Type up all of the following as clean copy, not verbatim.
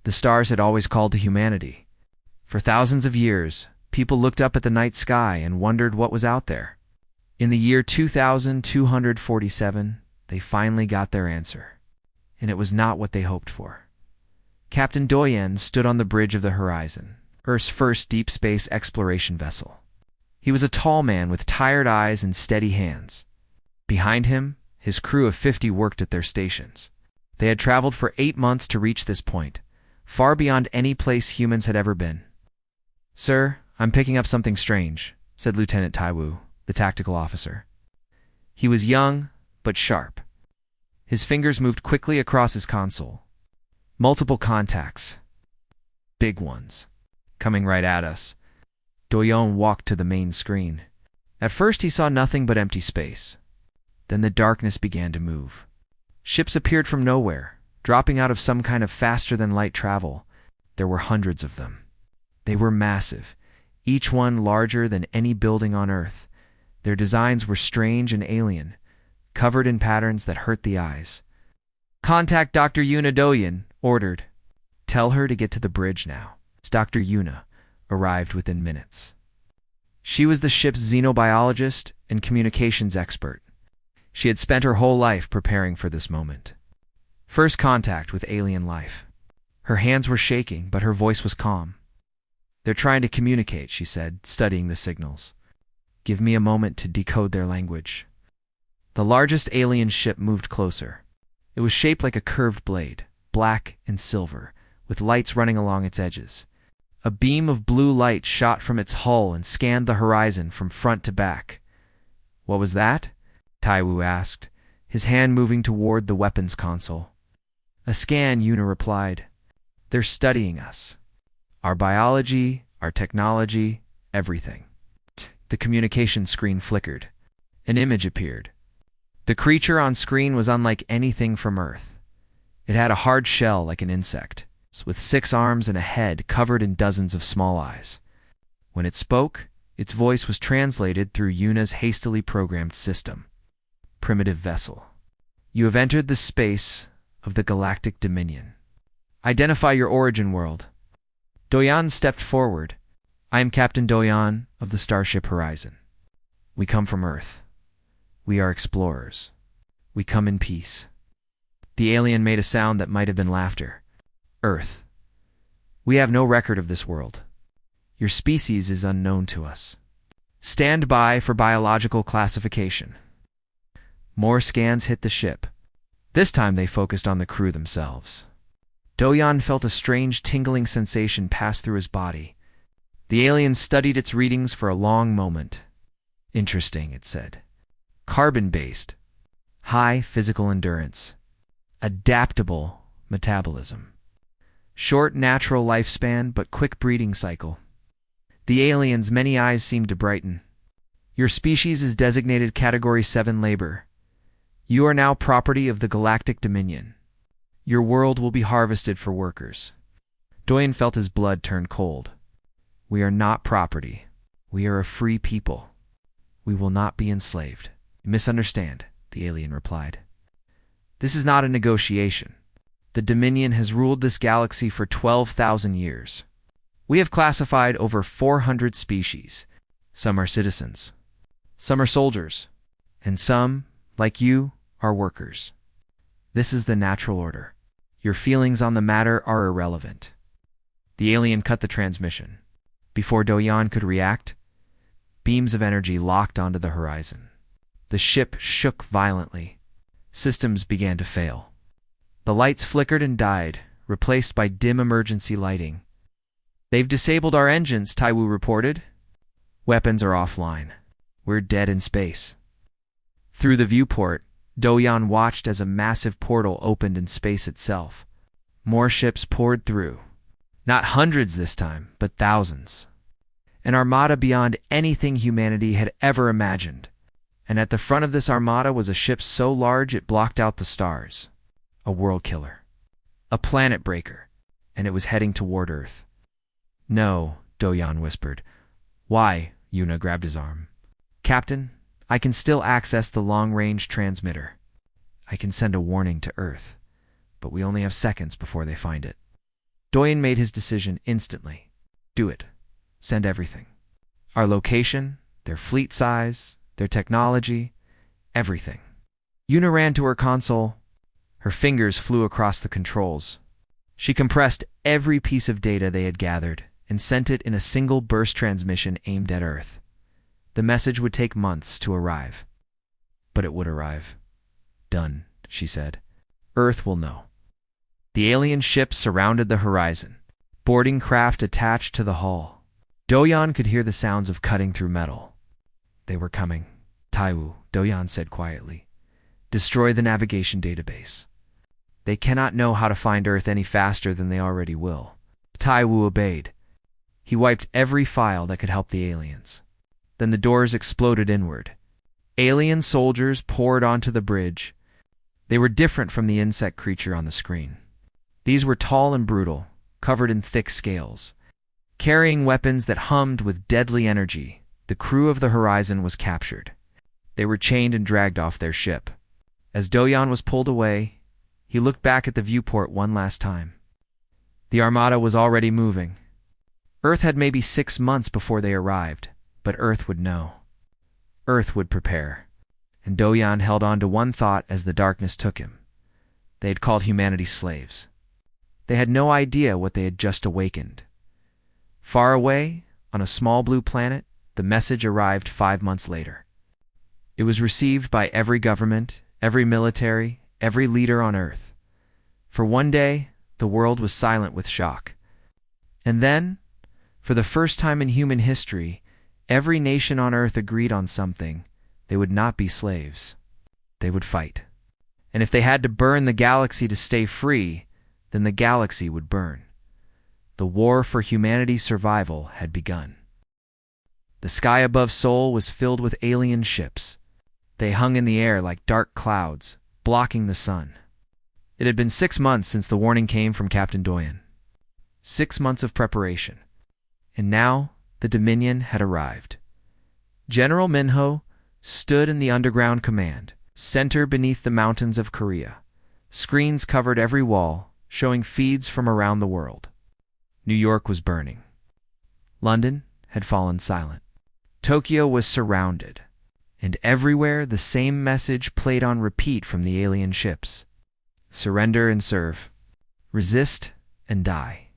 The stars had always called to humanity. For thousands of years, people looked up at the night sky and wondered what was out there. In the year 2247, they finally got their answer. And it was not what they hoped for. Captain Doyen stood on the bridge of the horizon, Earth's first deep space exploration vessel. He was a tall man with tired eyes and steady hands. Behind him, his crew of 50 worked at their stations. They had traveled for 8 months to reach this point, far beyond any place humans had ever been. "Sir, I'm picking up something strange," said Lieutenant Taiwu, the tactical officer. He was young, but sharp. His fingers moved quickly across his console. Multiple contacts. Big ones. Coming right at us. Doyon walked to the main screen. At first he saw nothing but empty space. Then the darkness began to move. Ships appeared from nowhere, dropping out of some kind of faster-than-light travel. There were hundreds of them. They were massive, each one larger than any building on Earth. Their designs were strange and alien, covered in patterns that hurt the eyes. "Contact Dr. Yuna Doyen," ordered. "Tell her to get to the bridge now." Dr. Yuna arrived within minutes. She was the ship's xenobiologist and communications expert. She had spent her whole life preparing for this moment. First contact with alien life. Her hands were shaking, but her voice was calm. "They're trying to communicate," she said, studying the signals. "Give me a moment to decode their language." The largest alien ship moved closer. It was shaped like a curved blade, black and silver, with lights running along its edges. A beam of blue light shot from its hull and scanned the horizon from front to back. "What was that?" Taiwu asked, his hand moving toward the weapons console. "A scan," Yuna replied. "They're studying us. Our biology, our technology, everything." The communication screen flickered. An image appeared. The creature on screen was unlike anything from Earth. It had a hard shell like an insect, with 6 arms and a head covered in dozens of small eyes. When it spoke, its voice was translated through Yuna's hastily programmed system. "Primitive vessel. You have entered the space of the Galactic Dominion. Identify your origin world." Doyan stepped forward. "I am Captain Doyan of the Starship Horizon. We come from Earth. We are explorers. We come in peace." The alien made a sound that might have been laughter. "Earth. We have no record of this world. Your species is unknown to us. Stand by for biological classification." More scans hit the ship. This time they focused on the crew themselves. Doyan felt a strange tingling sensation pass through his body. The alien studied its readings for a long moment. "Interesting," it said. "Carbon-based. High physical endurance. Adaptable metabolism. Short natural lifespan but quick breeding cycle." The alien's many eyes seemed to brighten. "Your species is designated Category 7 labor. You are now property of the Galactic Dominion. Your world will be harvested for workers." Doyen felt his blood turn cold. "We are not property. We are a free people. We will not be enslaved." "You misunderstand," the alien replied. "This is not a negotiation. The Dominion has ruled this galaxy for 12,000 years. We have classified over 400 species. Some are citizens. Some are soldiers. And some, like you, are workers. This is the natural order. Your feelings on the matter are irrelevant." The alien cut the transmission. Before Doyan could react, beams of energy locked onto the horizon. The ship shook violently. Systems began to fail. The lights flickered and died, replaced by dim emergency lighting. "They've disabled our engines," Taiwu reported. "Weapons are offline. We're dead in space." Through the viewport, Doyan watched as a massive portal opened in space itself. More ships poured through. Not hundreds this time, but thousands. An armada beyond anything humanity had ever imagined. And at the front of this armada was a ship so large it blocked out the stars. A world killer. A planet breaker. And it was heading toward Earth. "No," Doyan whispered. "Why?" Yuna grabbed his arm. "Captain, I can still access the long-range transmitter. I can send a warning to Earth, but we only have seconds before they find it." Doyen made his decision instantly. Do it. Send everything. Our location, their fleet size, their technology, everything. Yuna ran to her console. Her fingers flew across the controls. She compressed every piece of data they had gathered and sent it in a single burst transmission aimed at Earth. The message would take months to arrive. But it would arrive. Done, she said. Earth will know. The alien ship surrounded the horizon, boarding craft attached to the hull. Doyan could hear the sounds of cutting through metal. They were coming. Taiwu, Doyan said quietly. Destroy the navigation database. They cannot know how to find Earth any faster than they already will. Taiwu obeyed. He wiped every file that could help the aliens. Then the doors exploded inward. Alien soldiers poured onto the bridge. They were different from the insect creature on the screen. These were tall and brutal, covered in thick scales. Carrying weapons that hummed with deadly energy, the crew of the Horizon was captured. They were chained and dragged off their ship. As Doyan was pulled away, he looked back at the viewport one last time. The armada was already moving. Earth had maybe 6 months before they arrived, but Earth would know. Earth would prepare. And Doyan held on to one thought as the darkness took him. They had called humanity slaves. They had no idea what they had just awakened. Far away, on a small blue planet, the message arrived 5 months later. It was received by every government, every military, every leader on Earth. For one day, the world was silent with shock. And then, for the first time in human history, every nation on Earth agreed on something. They would not be slaves. They would fight. And if they had to burn the galaxy to stay free, then the galaxy would burn. The war for humanity's survival had begun. The sky above Seoul was filled with alien ships. They hung in the air like dark clouds, blocking the sun. It had been 6 months since the warning came from Captain Doyen. 6 months of preparation. And now the Dominion had arrived. General Minho stood in the underground command, center beneath the mountains of Korea. Screens covered every wall, showing feeds from around the world. New York was burning. London had fallen silent. Tokyo was surrounded. And everywhere the same message played on repeat from the alien ships. Surrender and serve. Resist and die.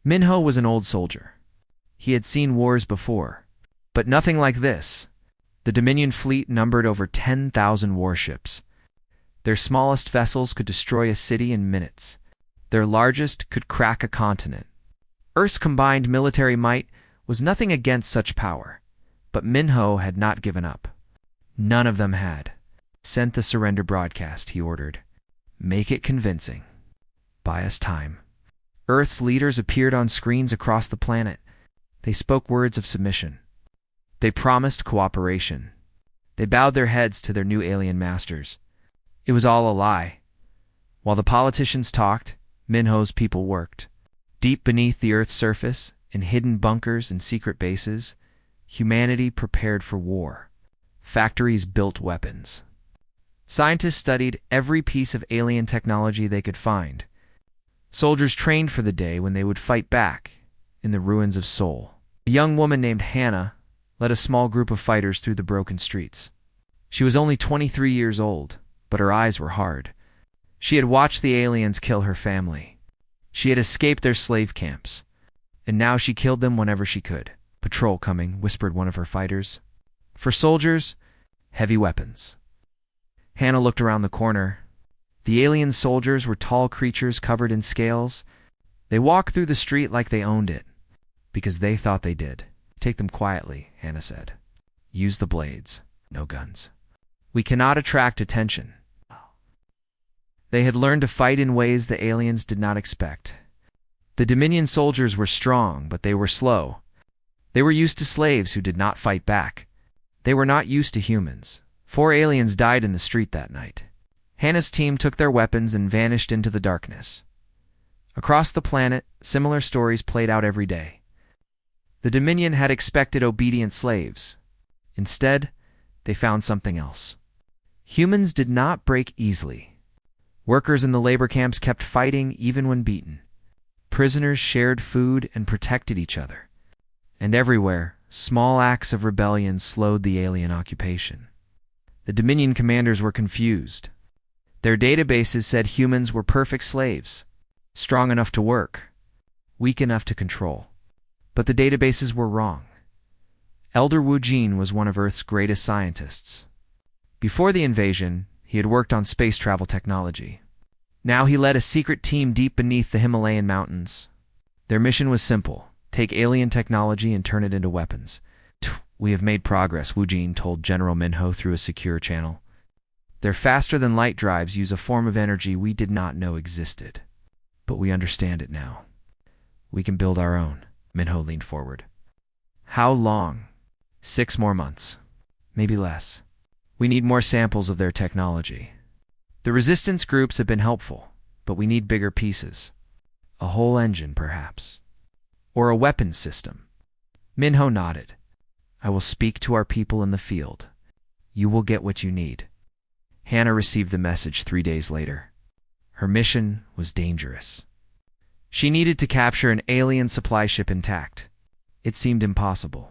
Minho was an old soldier. He had seen wars before, but nothing like this. The Dominion fleet numbered over 10,000 warships. Their smallest vessels could destroy a city in minutes. Their largest could crack a continent. Earth's combined military might was nothing against such power, but Minho had not given up. None of them had. Sent the surrender broadcast, he ordered. Make it convincing. Buy us time. Earth's leaders appeared on screens across the planet. They spoke words of submission. They promised cooperation. They bowed their heads to their new alien masters. It was all a lie. While the politicians talked, Minho's people worked. Deep beneath the Earth's surface, in hidden bunkers and secret bases, humanity prepared for war. Factories built weapons. Scientists studied every piece of alien technology they could find. Soldiers trained for the day when they would fight back in the ruins of Seoul. A young woman named Hannah led a small group of fighters through the broken streets. She was only 23 years old, but her eyes were hard. She had watched the aliens kill her family. She had escaped their slave camps, and now she killed them whenever she could. Patrol coming, whispered one of her fighters. For soldiers, heavy weapons. Hannah looked around the corner. The alien soldiers were tall creatures covered in scales. They walked through the street like they owned it, because they thought they did. Take them quietly, Hannah said. Use the blades, no guns. We cannot attract attention. They had learned to fight in ways the aliens did not expect. The Dominion soldiers were strong, but they were slow. They were used to slaves who did not fight back. They were not used to humans. 4 aliens died in the street that night. Hannah's team took their weapons and vanished into the darkness. Across the planet, similar stories played out every day. The Dominion had expected obedient slaves. Instead, they found something else. Humans did not break easily. Workers in the labor camps kept fighting even when beaten. Prisoners shared food and protected each other. And everywhere, small acts of rebellion slowed the alien occupation. The Dominion commanders were confused. Their databases said humans were perfect slaves, strong enough to work, weak enough to control. But the databases were wrong. Elder Wu Jin was one of Earth's greatest scientists. Before the invasion, he had worked on space travel technology. Now he led a secret team deep beneath the Himalayan mountains. Their mission was simple: take alien technology and turn it into weapons. "We have made progress," Wu Jin told General Minho through a secure channel. "Their faster-than-light drives use a form of energy we did not know existed. But we understand it now. We can build our own." Minho leaned forward. "How long?" 6 more months. Maybe less. We need more samples of their technology. The resistance groups have been helpful, but we need bigger pieces. A whole engine, perhaps. Or a weapons system. Minho nodded. "I will speak to our people in the field. You will get what you need." Hannah received the message 3 days later. Her mission was dangerous. She needed to capture an alien supply ship intact. It seemed impossible.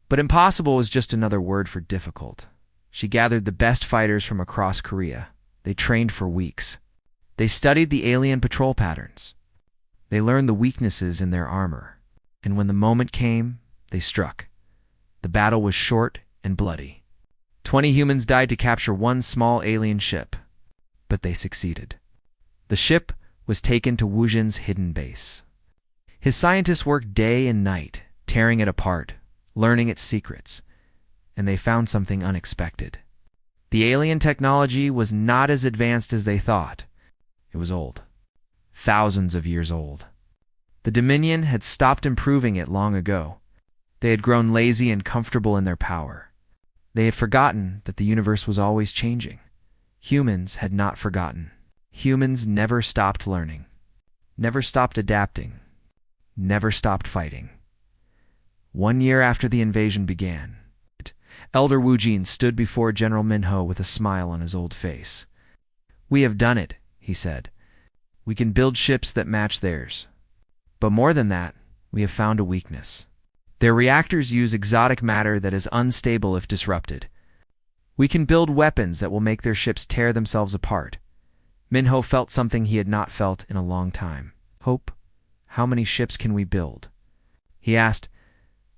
But impossible was just another word for difficult. She gathered the best fighters from across Korea. They trained for weeks. They studied the alien patrol patterns. They learned the weaknesses in their armor. And when the moment came, they struck. The battle was short and bloody. 20 humans died to capture one small alien ship. But they succeeded. The ship was taken to Wu Jin's hidden base. His scientists worked day and night, tearing it apart, learning its secrets. And they found something unexpected. The alien technology was not as advanced as they thought. It was old. Thousands of years old. The Dominion had stopped improving it long ago. They had grown lazy and comfortable in their power. They had forgotten that the universe was always changing. Humans had not forgotten. Humans never stopped learning, never stopped adapting, never stopped fighting. 1 year after the invasion began, Elder Wu Jin stood before General Minho with a smile on his old face. "We have done it," he said. "We can build ships that match theirs. But more than that, we have found a weakness. Their reactors use exotic matter that is unstable if disrupted. We can build weapons that will make their ships tear themselves apart." Minho felt something he had not felt in a long time. "Hope, how many ships can we build?" he asked.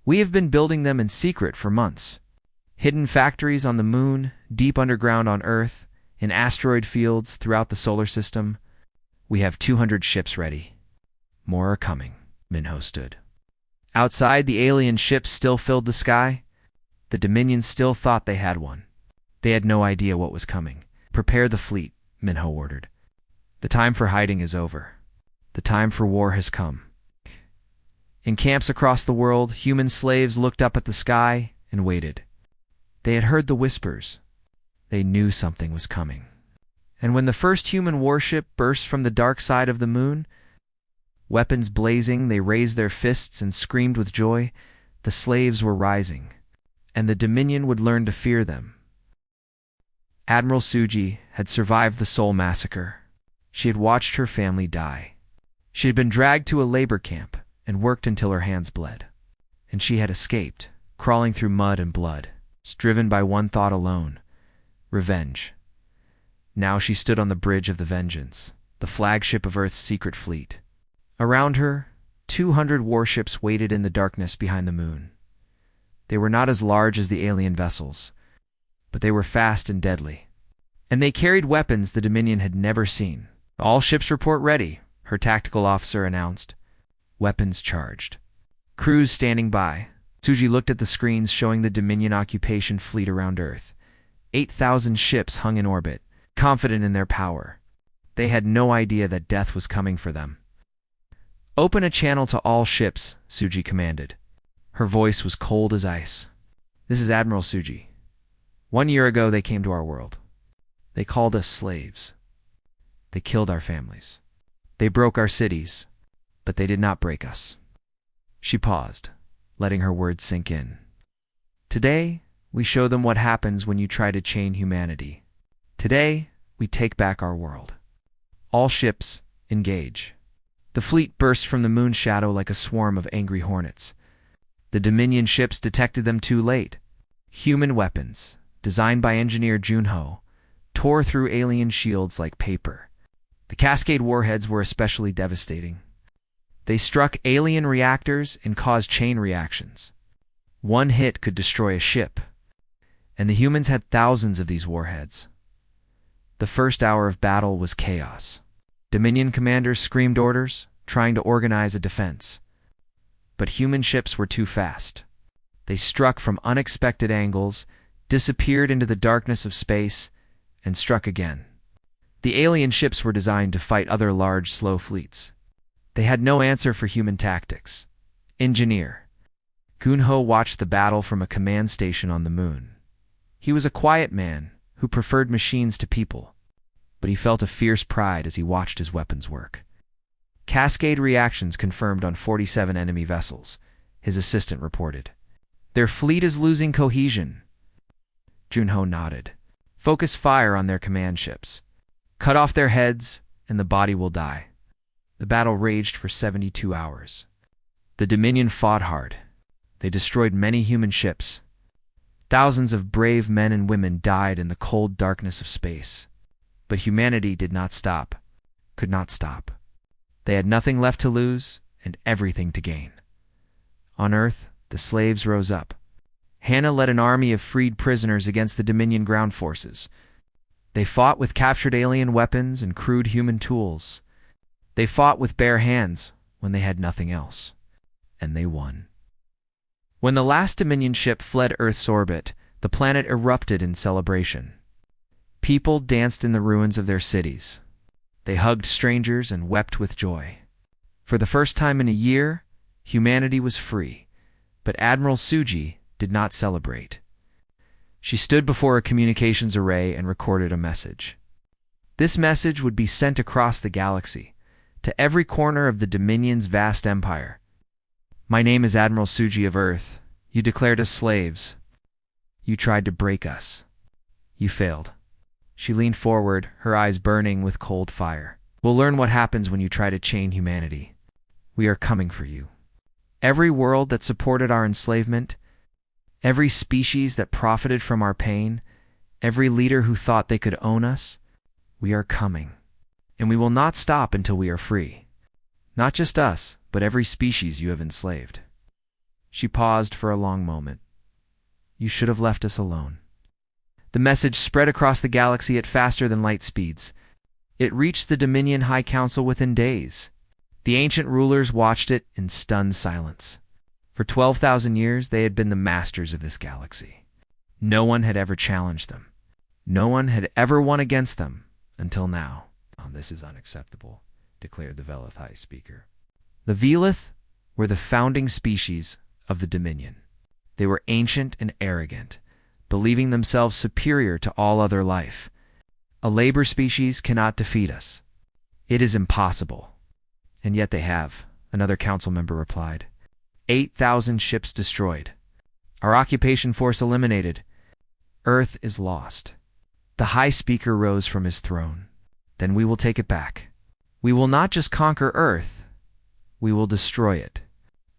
"We have been building them in secret for months. Hidden factories on the moon, deep underground on Earth, in asteroid fields throughout the solar system. We have 200 ships ready. More are coming." Minho stood. Outside, the alien ships still filled the sky. The Dominion still thought they had one. They had no idea what was coming. "Prepare the fleet," Minho ordered. "The time for hiding is over. The time for war has come." In camps across the world, human slaves looked up at the sky and waited. They had heard the whispers. They knew something was coming. And when the first human warship burst from the dark side of the moon, weapons blazing, they raised their fists and screamed with joy. The slaves were rising, and the Dominion would learn to fear them. Admiral Suji had survived the Seoul massacre. She had watched her family die. She had been dragged to a labor camp and worked until her hands bled. And she had escaped, crawling through mud and blood, driven by one thought alone: revenge. Now she stood on the bridge of the Vengeance, the flagship of Earth's secret fleet. Around her, 200 warships waited in the darkness behind the moon. They were not as large as the alien vessels, but they were fast and deadly. And they carried weapons the Dominion had never seen. "All ships report ready," her tactical officer announced. Weapons charged. Crews standing by. Suji looked at the screens showing the Dominion occupation fleet around Earth. 8,000 ships hung in orbit, confident in their power. They had no idea that death was coming for them. "Open a channel to all ships," Suji commanded. Her voice was cold as ice. "This is Admiral Suji. 1 year ago they came to our world. They called us slaves. They killed our families. They broke our cities, but they did not break us." She paused, letting her words sink in. "Today, we show them what happens when you try to chain humanity. Today, we take back our world. All ships, engage." The fleet burst from the moon's shadow like a swarm of angry hornets. The Dominion ships detected them too late. Human weapons, designed by engineer Junho, tore through alien shields like paper. The Cascade warheads were especially devastating. They struck alien reactors and caused chain reactions. One hit could destroy a ship, and the humans had thousands of these warheads. The first hour of battle was chaos. Dominion commanders screamed orders, trying to organize a defense. But human ships were too fast. They struck from unexpected angles, disappeared into the darkness of space, and struck again. The alien ships were designed to fight other large, slow fleets. They had no answer for human tactics. Engineer Gunho watched the battle from a command station on the moon. He was a quiet man who preferred machines to people, but he felt a fierce pride as he watched his weapons work. Cascade reactions confirmed on 47 enemy vessels, his assistant reported. Their fleet is losing cohesion. Junho nodded. Focus fire on their command ships. Cut off their heads, and the body will die. The battle raged for 72 hours. The Dominion fought hard. They destroyed many human ships. Thousands of brave men and women died in the cold darkness of space. But humanity did not stop, could not stop. They had nothing left to lose and everything to gain. On Earth, the slaves rose up. Hannah led an army of freed prisoners against the Dominion ground forces. They fought with captured alien weapons and crude human tools. They fought with bare hands when they had nothing else. And they won. When the last Dominion ship fled Earth's orbit, the planet erupted in celebration. People danced in the ruins of their cities. They hugged strangers and wept with joy. For the first time in a year, humanity was free. But Admiral Suji did not celebrate. She stood before a communications array and recorded a message. This message would be sent across the galaxy, to every corner of the Dominion's vast empire. My name is Admiral Suji of Earth. You declared us slaves. You tried to break us. You failed. She leaned forward, her eyes burning with cold fire. We'll learn what happens when you try to chain humanity. We are coming for you. Every world that supported our enslavement, every species that profited from our pain, every leader who thought they could own us, we are coming. And we will not stop until we are free. Not just us, but every species you have enslaved. She paused for a long moment. You should have left us alone. The message spread across the galaxy at faster than light speeds. It reached the Dominion High Council within days. The ancient rulers watched it in stunned silence. For 12,000 years, they had been the masters of this galaxy. No one had ever challenged them. No one had ever won against them until now. Oh, this is unacceptable, declared the Velithai speaker. The Velith were the founding species of the Dominion. They were ancient and arrogant, believing themselves superior to all other life. A labor species cannot defeat us. It is impossible. And yet they have, another council member replied. 8,000 ships destroyed. Our occupation force eliminated. Earth is lost. The High Speaker rose from his throne. Then we will take it back. We will not just conquer Earth. We will destroy it.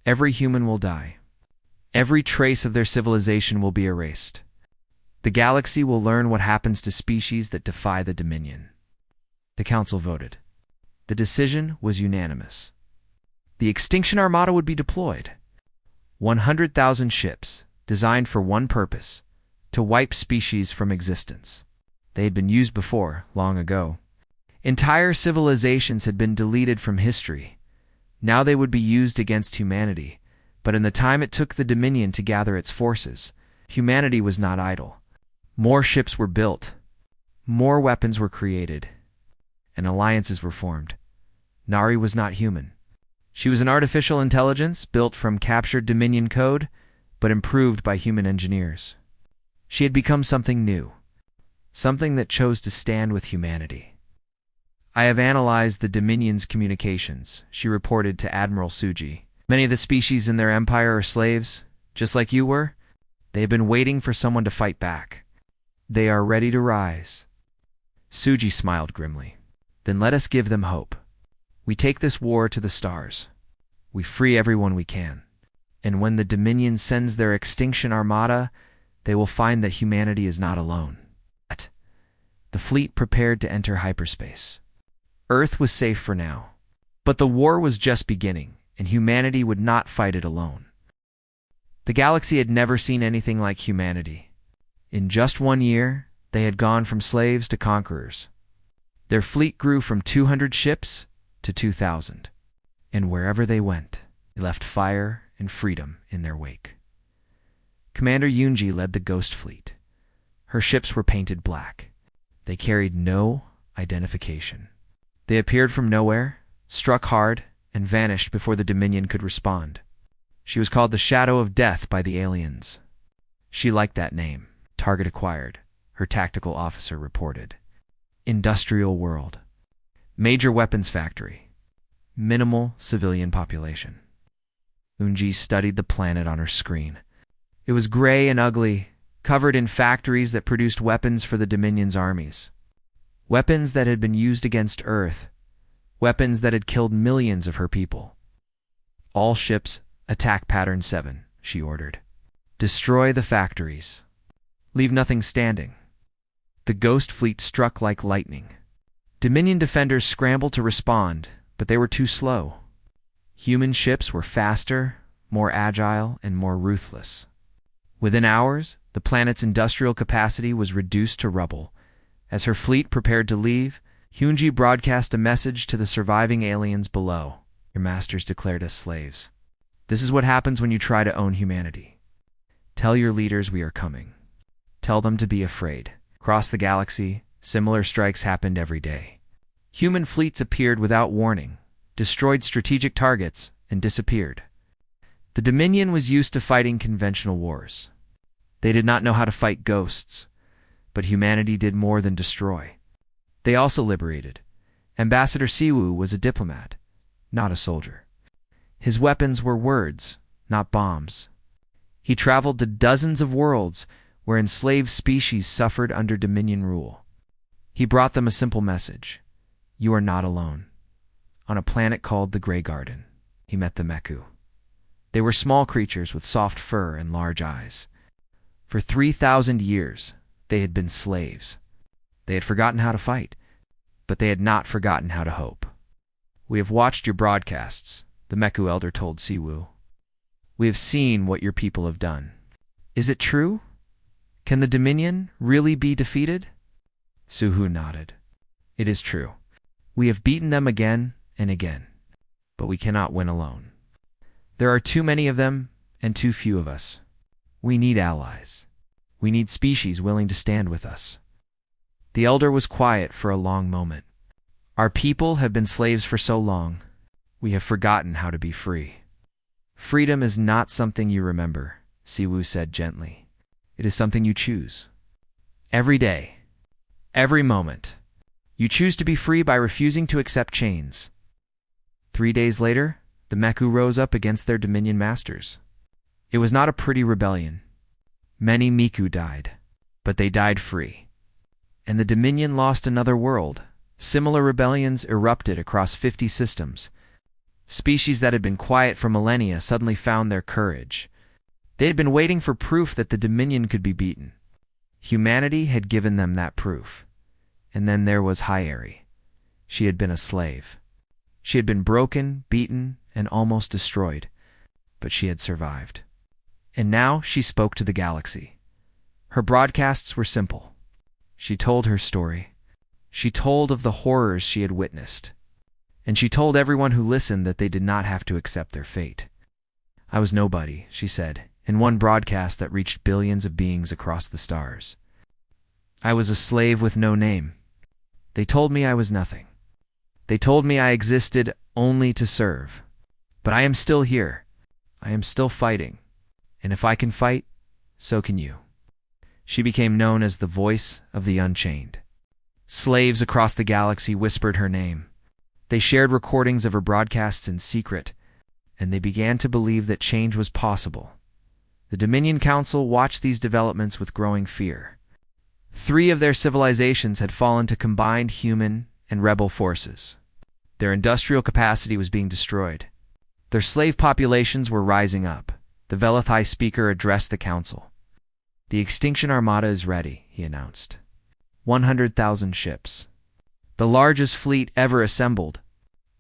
Every human will die. Every trace of their civilization will be erased. The galaxy will learn what happens to species that defy the Dominion. The council voted. The decision was unanimous. The Extinction Armada would be deployed. 100,000 ships, designed for one purpose, to wipe species from existence. They had been used before, long ago. Entire civilizations had been deleted from history. Now they would be used against humanity, but in the time it took the Dominion to gather its forces, humanity was not idle. More ships were built, more weapons were created, and alliances were formed. Nari was not human. She was an artificial intelligence built from captured Dominion code, but improved by human engineers. She had become something new, something that chose to stand with humanity. I have analyzed the Dominion's communications, she reported to Admiral Suji. Many of the species in their empire are slaves, just like you were. They have been waiting for someone to fight back. They are ready to rise. Suji smiled grimly. Then let us give them hope. We take this war to the stars. We free everyone we can. And when the Dominion sends their extinction armada, they will find that humanity is not alone. The fleet prepared to enter hyperspace. Earth was safe for now. But the war was just beginning, and humanity would not fight it alone. The galaxy had never seen anything like humanity. In just 1 year, they had gone from slaves to conquerors. Their fleet grew from 200 ships to 2,000. And wherever they went, they left fire and freedom in their wake. Commander Yunji led the Ghost Fleet. Her ships were painted black. They carried no identification. They appeared from nowhere, struck hard, and vanished before the Dominion could respond. She was called the Shadow of Death by the aliens. She liked that name. Target acquired, her tactical officer reported. Industrial world. Major weapons factory. Minimal civilian population. Unji studied the planet on her screen. It was gray and ugly, covered in factories that produced weapons for the Dominion's armies. Weapons that had been used against Earth. Weapons that had killed millions of her people. All ships, attack pattern 7, she ordered. Destroy the factories. Leave nothing standing. The Ghost Fleet struck like lightning. Dominion defenders scrambled to respond, but they were too slow. Human ships were faster, more agile, and more ruthless. Within hours, the planet's industrial capacity was reduced to rubble. As her fleet prepared to leave, Hyunji broadcast a message to the surviving aliens below. Your masters declared us slaves. This is what happens when you try to own humanity. Tell your leaders we are coming. Tell them to be afraid. Across the galaxy, similar strikes happened every day. Human fleets appeared without warning, destroyed strategic targets, and disappeared. The Dominion was used to fighting conventional wars. They did not know how to fight ghosts, but humanity did more than destroy. They also liberated. Ambassador Siwoo was a diplomat, not a soldier. His weapons were words, not bombs. He traveled to dozens of worlds where enslaved species suffered under Dominion rule. He brought them a simple message. You are not alone. On a planet called the Grey Garden, he met the Meku. They were small creatures with soft fur and large eyes. For 3,000 years, they had been slaves. They had forgotten how to fight, but they had not forgotten how to hope. We have watched your broadcasts, the Meku elder told Siwoo. We have seen what your people have done. Is it true? Can the Dominion really be defeated? Suhu nodded. It is true. We have beaten them again and again, but we cannot win alone. There are too many of them and too few of us. We need allies. We need species willing to stand with us. The elder was quiet for a long moment. Our people have been slaves for so long, we have forgotten how to be free. Freedom is not something you remember, Siwoo said gently. It is something you choose. Every day, every moment, you choose to be free by refusing to accept chains. 3 days later, the Meku rose up against their Dominion masters. It was not a pretty rebellion. Many Miku died, but they died free. And the Dominion lost another world. Similar rebellions erupted across 50 systems. Species that had been quiet for millennia suddenly found their courage. They had been waiting for proof that the Dominion could be beaten. Humanity had given them that proof. And then there was Hyeri. She had been a slave. She had been broken, beaten, and almost destroyed, but she had survived. And now she spoke to the galaxy. Her broadcasts were simple. She told her story. She told of the horrors she had witnessed. And she told everyone who listened that they did not have to accept their fate. I was nobody, she said, in one broadcast that reached billions of beings across the stars. I was a slave with no name. They told me I was nothing. They told me I existed only to serve. But I am still here. I am still fighting. And if I can fight, so can you. She became known as the voice of the unchained. Slaves across the galaxy whispered her name. They shared recordings of her broadcasts in secret, and they began to believe that change was possible. The Dominion Council watched these developments with growing fear. 3 of their civilizations had fallen to combined human and rebel forces. Their industrial capacity was being destroyed. Their slave populations were rising up. The Velethai speaker addressed the council. "The Extinction Armada is ready," he announced. 100,000 ships. The largest fleet ever assembled.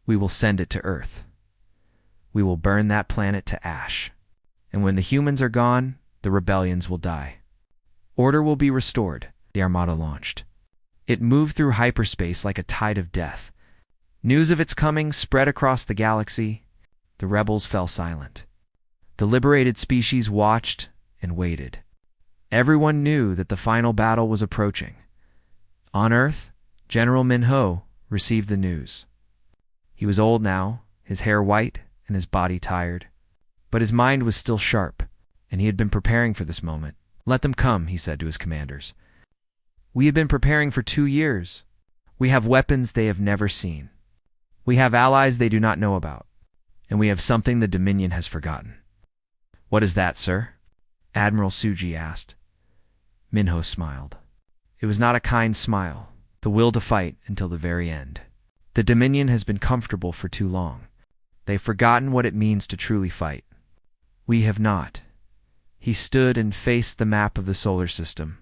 We will send it to Earth. We will burn that planet to ash. And when the humans are gone, the rebellions will die. Order will be restored. The Armada launched. It moved through hyperspace like a tide of death. News of its coming spread across the galaxy. The rebels fell silent. The liberated species watched and waited. Everyone knew that the final battle was approaching. On Earth, General Minho received the news. He was old now, his hair white and his body tired. But his mind was still sharp, and he had been preparing for this moment. "Let them come," he said to his commanders. "We have been preparing for 2 years. We have weapons they have never seen. We have allies they do not know about. And we have something the Dominion has forgotten." "What is that, sir?" Admiral Suji asked. Minho smiled. It was not a kind smile, the will to fight until the very end. The Dominion has been comfortable for too long. They've forgotten what it means to truly fight. We have not. He stood and faced the map of the solar system.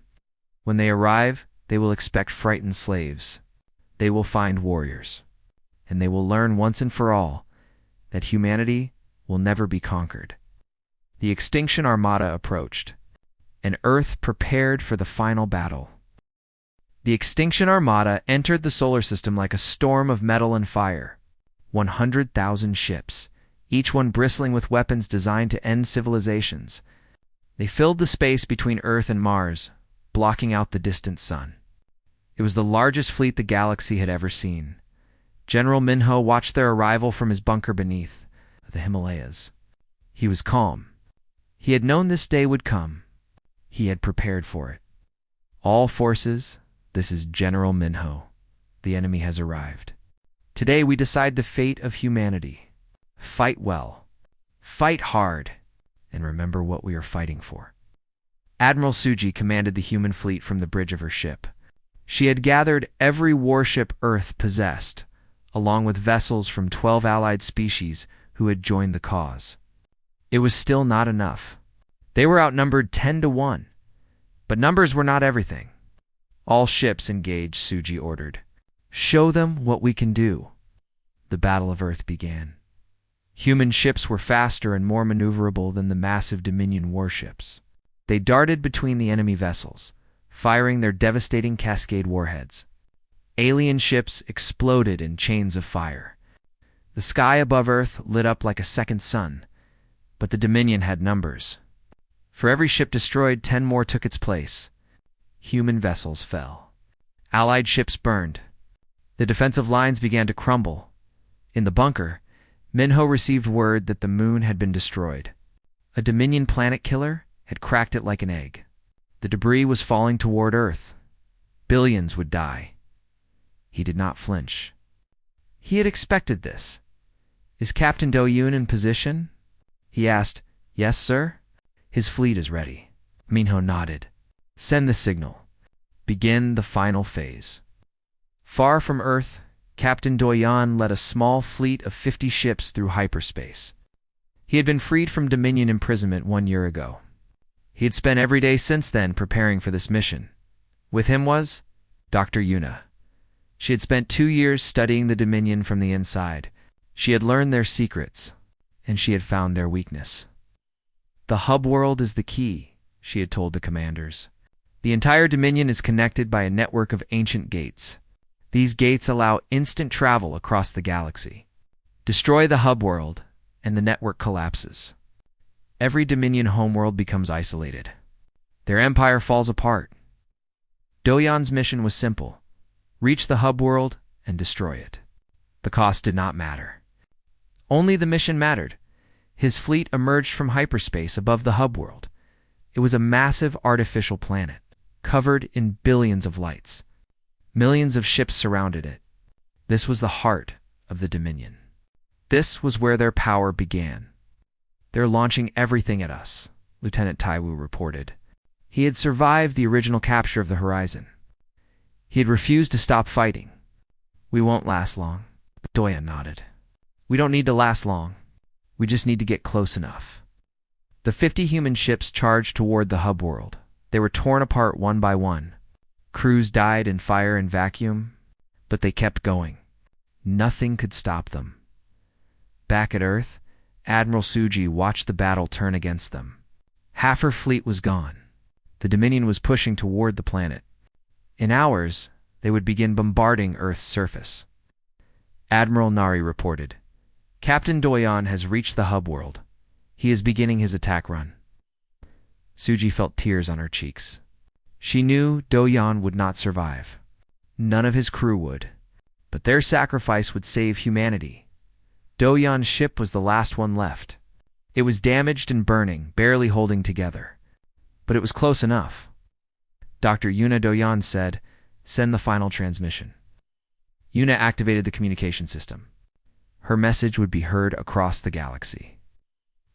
When they arrive, they will expect frightened slaves. They will find warriors. And they will learn once and for all that humanity will never be conquered. The Extinction Armada approached, and Earth prepared for the final battle. The Extinction Armada entered the solar system like a storm of metal and fire. 100,000 ships, each one bristling with weapons designed to end civilizations. They filled the space between Earth and Mars, blocking out the distant sun. It was the largest fleet the galaxy had ever seen. General Minho watched their arrival from his bunker beneath the Himalayas. He was calm. He had known this day would come. He had prepared for it. "All forces, this is General Minho. The enemy has arrived. Today we decide the fate of humanity. Fight well. Fight hard. And remember what we are fighting for." Admiral Suji commanded the human fleet from the bridge of her ship. She had gathered every warship Earth possessed, along with vessels from 12 allied species who had joined the cause. It was still not enough. They were outnumbered 10-1. But numbers were not everything. "All ships engaged," Suji ordered. "Show them what we can do." The Battle of Earth began. Human ships were faster and more maneuverable than the massive Dominion warships. They darted between the enemy vessels, firing their devastating cascade warheads. Alien ships exploded in chains of fire. The sky above Earth lit up like a second sun, but the Dominion had numbers. For every ship destroyed, 10 more took its place. Human vessels fell. Allied ships burned. The defensive lines began to crumble. In the bunker, Minho received word that the moon had been destroyed. A Dominion planet killer had cracked it like an egg. The debris was falling toward Earth. Billions would die. He did not flinch. He had expected this. "Is Captain Do-yoon in position?" he asked. "Yes, sir." "His fleet is ready." Minho nodded. "Send the signal. Begin the final phase." Far from Earth, Captain Do-yoon led a small fleet of 50 ships through hyperspace. He had been freed from Dominion imprisonment 1 year ago. He had spent every day since then preparing for this mission. With him was Dr. Yuna. She had spent 2 years studying the Dominion from the inside. She had learned their secrets, and she had found their weakness. "The hub world is the key," she had told the commanders. "The entire Dominion is connected by a network of ancient gates. These gates allow instant travel across the galaxy. Destroy the hub world, and the network collapses. Every Dominion homeworld becomes isolated. Their empire falls apart." Do-yoon's mission was simple: reach the hub world and destroy it. The cost did not matter. Only the mission mattered. His fleet emerged from hyperspace above the hub world. It was a massive artificial planet, covered in billions of lights. Millions of ships surrounded it. This was the heart of the Dominion. This was where their power began. "They're launching everything at us," Lieutenant Taiwu reported. He had survived the original capture of the horizon. He had refused to stop fighting. "We won't last long." Doyen nodded. We don't need to last long. We just need to get close enough. The 50 human ships charged toward the hub world. They were torn apart one by one. Crews died in fire and vacuum, but they kept going. Nothing could stop them. Back at Earth, Admiral Suji watched the battle turn against them. Half her fleet was gone. The Dominion was pushing toward the planet. In hours, they would begin bombarding Earth's surface. Admiral Nari reported, Captain Doyen has reached the hub world. He is beginning his attack run. Suji felt tears on her cheeks. She knew Doyen would not survive. None of his crew would. But their sacrifice would save humanity. Doyen's ship was the last one left. It was damaged and burning, barely holding together. But it was close enough. Dr. Yuna Doyen said, send the final transmission. Yuna activated the communication system. Her message would be heard across the galaxy.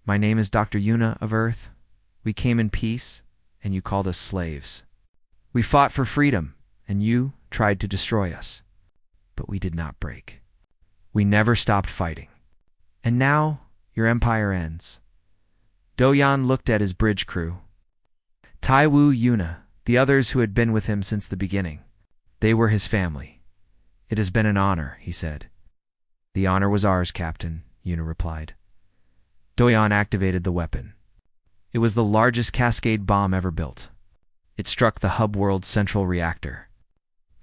My name is Dr. Yuna of Earth. We came in peace, and you called us slaves. We fought for freedom, and you tried to destroy us. But we did not break. We never stopped fighting. And now, your empire ends. Doyen looked at his bridge crew. Taiwu Yuna, the others who had been with him since the beginning. They were his family. It has been an honor, he said. The honor was ours, Captain, Yuna replied. Doyen activated the weapon. It was the largest cascade bomb ever built. It struck the hub world's central reactor.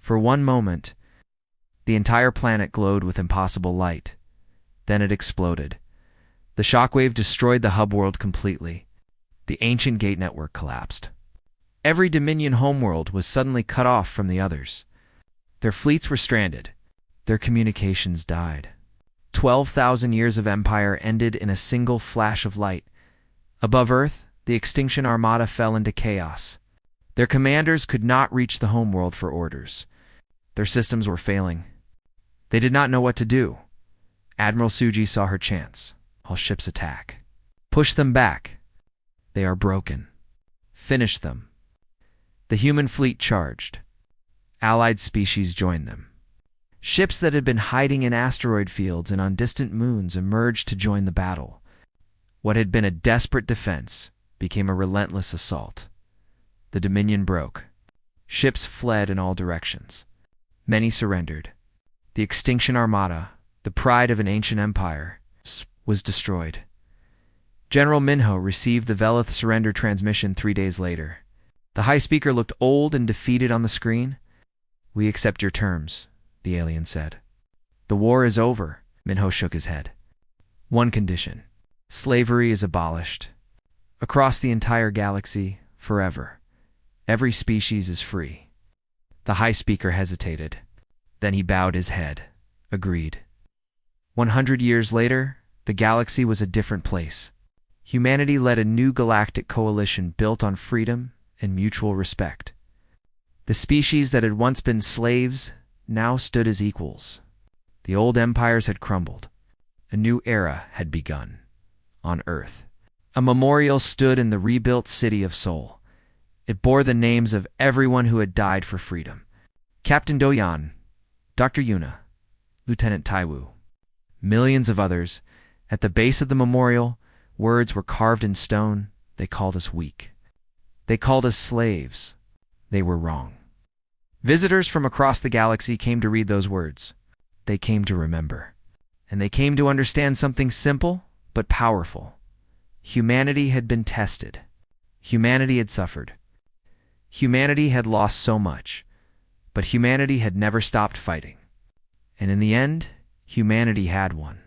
For one moment, the entire planet glowed with impossible light. Then it exploded. The shockwave destroyed the hub world completely. The ancient gate network collapsed. Every Dominion homeworld was suddenly cut off from the others. Their fleets were stranded. Their communications died. 12,000 years of empire ended in a single flash of light. Above Earth, the Extinction Armada fell into chaos. Their commanders could not reach the homeworld for orders. Their systems were failing. They did not know what to do. Admiral Suji saw her chance. All ships attack. Push them back. They are broken. Finish them. The human fleet charged. Allied species joined them. Ships that had been hiding in asteroid fields and on distant moons emerged to join the battle. What had been a desperate defense became a relentless assault. The Dominion broke. Ships fled in all directions. Many surrendered. The Extinction Armada, the pride of an ancient empire, was destroyed. General Minho received the Velith surrender transmission 3 days later. The High Speaker looked old and defeated on the screen. We accept your terms, the alien said. The war is over, Minho shook his head. One condition. Slavery is abolished. Across the entire galaxy, forever. Every species is free. The High Speaker hesitated. Then he bowed his head. Agreed. 100 years later, the galaxy was a different place. Humanity led a new galactic coalition built on freedom and mutual respect. The species that had once been slaves now stood as equals. The old empires had crumbled. A new era had begun. On Earth, a memorial stood in the rebuilt city of Seoul. It bore the names of everyone who had died for freedom. Captain Doyen, Dr. Yuna, Lieutenant Taiwu. Millions of others. At the base of the memorial, words were carved in stone. They called us weak. They called us slaves. They were wrong. Visitors from across the galaxy came to read those words. They came to remember. And they came to understand something simple but powerful. Humanity had been tested. Humanity had suffered. Humanity had lost so much. But humanity had never stopped fighting. And in the end, humanity had won.